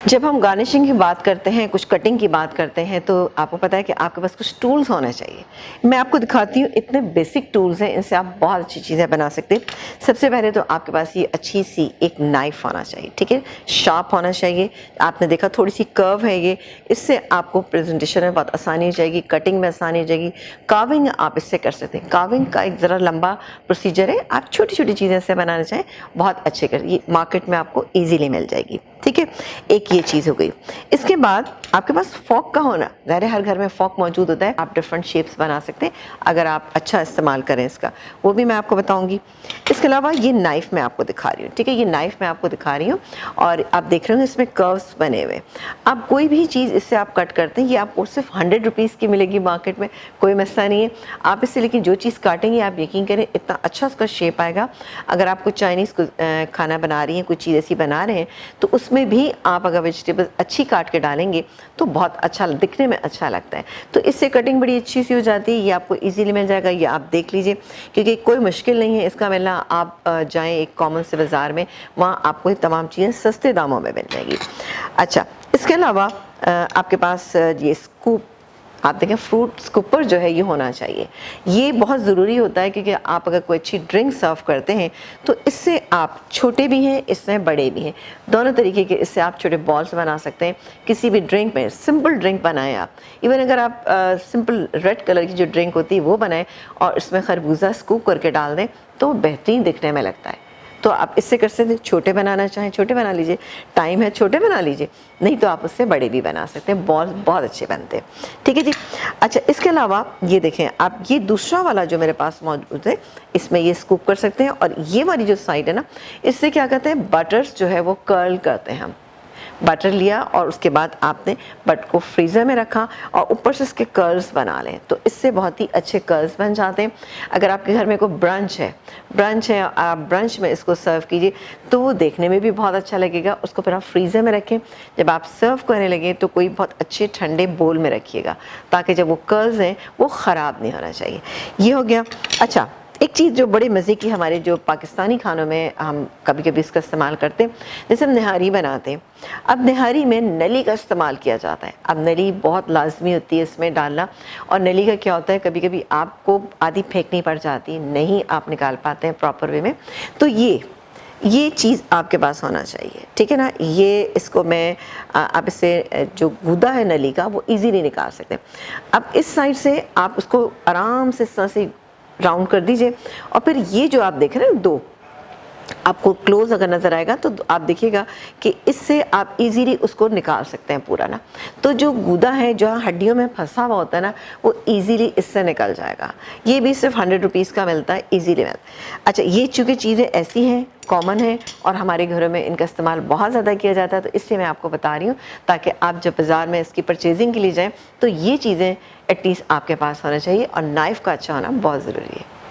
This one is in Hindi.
जब हम गार्निशिंग की बात करते हैं, कुछ कटिंग की बात करते हैं, तो आपको पता है कि आपके पास कुछ टूल्स होने चाहिए। मैं आपको दिखाती हूँ, इतने बेसिक टूल्स हैं, इनसे आप बहुत अच्छी चीज़ें बना सकते हैं। सबसे पहले तो आपके पास ये अच्छी सी एक नाइफ़ होना चाहिए, ठीक है? शार्प होना चाहिए। आपने देखा थोड़ी सी कर्व है ये, इससे आपको प्रेजेंटेशन में बहुत आसानी हो जाएगी, कटिंग में आसानी हो जाएगी। कार्विंग आप इससे कर सकते हैं। कार्विंग का एक ज़रा लंबा प्रोसीजर है, आप छोटी छोटी चीज़ें इससे बनाना चाहें, बहुत अच्छे कर, ये मार्केट में आपको ईजीली मिल जाएगी, ठीक है? एक ये चीज़ हो गई। इसके बाद आपके पास फॉक का होना, ज़ाहिर है हर घर में फॉक मौजूद होता है, आप डिफरेंट शेप्स बना सकते हैं अगर आप अच्छा इस्तेमाल करें इसका, वो भी मैं आपको बताऊंगी। इसके अलावा ये नाइफ़ मैं आपको दिखा रही हूँ, ठीक है? ये नाइफ़ मैं आपको दिखा रही हूँ और आप देख रहे हो इसमें कर्व्स बने हुए। आप कोई भी चीज़ इससे आप कट करते हैं, ये आपको सिर्फ 100 रुपीज़ की मिलेगी मार्केट में, कोई मसला नहीं है आप इससे, लेकिन जो चीज़ काटेंगे आप यकीन करें इतना अच्छा उसका शेप आएगा। अगर आप कुछ चाइनीज़ खाना बना रही हैं, कुछ चीज़ ऐसी बना रहे हैं, तो उसमें भी आप अगर वेजिटेबल्स अच्छी काट के डालेंगे तो बहुत अच्छा, दिखने में अच्छा लगता है। तो इससे कटिंग बड़ी अच्छी सी हो जाती है, ये आपको इजीली मिल जाएगा, ये आप देख लीजिए, क्योंकि कोई मुश्किल नहीं है इसका मिलना। आप जाएं एक कॉमन से बाज़ार में, वहाँ आपको ये तमाम चीज़ें सस्ते दामों में मिल जाएगी। अच्छा, इसके अलावा आपके पास ये स्कूप, आप देखें फ्रूट स्कूपर जो है ये होना चाहिए, ये बहुत ज़रूरी होता है, क्योंकि आप अगर कोई अच्छी ड्रिंक सर्व करते हैं तो इससे आप छोटे भी हैं, इसमें बड़े भी हैं, दोनों तरीके के इससे आप छोटे बॉल्स बना सकते हैं। किसी भी ड्रिंक में सिंपल ड्रिंक बनाएं आप, इवन अगर आप सिंपल रेड कलर की जो ड्रिंक होती है वो बनाएं और इसमें खरबूजा स्कूप करके डाल दें तो बेहतरीन दिखने में लगता है। तो आप इससे कर सकते हैं, छोटे बनाना चाहें छोटे बना लीजिए, टाइम है छोटे बना लीजिए, नहीं तो आप उससे बड़े भी बना सकते हैं, बॉल बहुत अच्छे बनते हैं, ठीक है जी। अच्छा, इसके अलावा ये देखें आप, ये दूसरा वाला जो मेरे पास मौजूद है, इसमें ये स्कूप कर सकते हैं, और ये वाली जो साइड है ना, इससे क्या कहते हैं, बटर्स जो है वो कर्ल करते हैं। हम बटर लिया और उसके बाद आपने बटर को फ्रीज़र में रखा और ऊपर से इसके कर्ल्स बना लें, तो इससे बहुत ही अच्छे कर्ल्स बन जाते हैं। अगर आपके घर में कोई ब्रंच है, आप ब्रंच में इसको सर्व कीजिए तो वो देखने में भी बहुत अच्छा लगेगा। उसको फिर आप फ्रीज़र में रखें, जब आप सर्व करने लगे तो कोई बहुत अच्छे ठंडे बोल में रखिएगा, ताकि जब वो कर्ल्स हैं वो ख़राब नहीं होना चाहिए। ये हो गया। अच्छा, एक चीज़ जो बड़े मज़े की, हमारे जो पाकिस्तानी खानों में हम कभी कभी इसका इस्तेमाल करते हैं, जैसे हम निहारी बनाते हैं। अब निहारी में नली का इस्तेमाल किया जाता है। अब नली बहुत लाजमी होती है इसमें डालना, और नली का क्या होता है, कभी कभी आपको आधी फेंकनी पड़ जाती, नहीं आप निकाल पाते हैं प्रॉपर वे में, तो ये चीज़ आपके पास होना चाहिए, ठीक है ना? ये इसको मैं आप इससे जो गूदा है नली का वो इजीली निकाल सकते हैं। अब इस साइड से आप उसको आराम से इस तरह से राउंड कर दीजिए, और फिर ये जो आप देख रहे हैं दो, आपको क्लोज अगर नज़र आएगा तो आप देखिएगा कि इससे आप इजीली उसको निकाल सकते हैं पूरा ना। तो जो गूदा है जो हड्डियों में फंसा हुआ होता है ना, वो इजीली इससे निकल जाएगा। ये भी सिर्फ 100 रुपीज़ का मिलता है, इजीली मिलता है। अच्छा, ये चूँकि चीज़ें ऐसी हैं, कॉमन है, और हमारे घरों में इनका इस्तेमाल बहुत ज़्यादा किया जाता है, तो इसलिए मैं आपको बता रही हूँ, ताकि आप जब बाज़ार में इसकी परचेजिंग के लिए जाएँ तो ये चीज़ें एटलीस्ट आपके पास होना चाहिए, और नाइफ़ का अच्छा होना बहुत ज़रूरी है।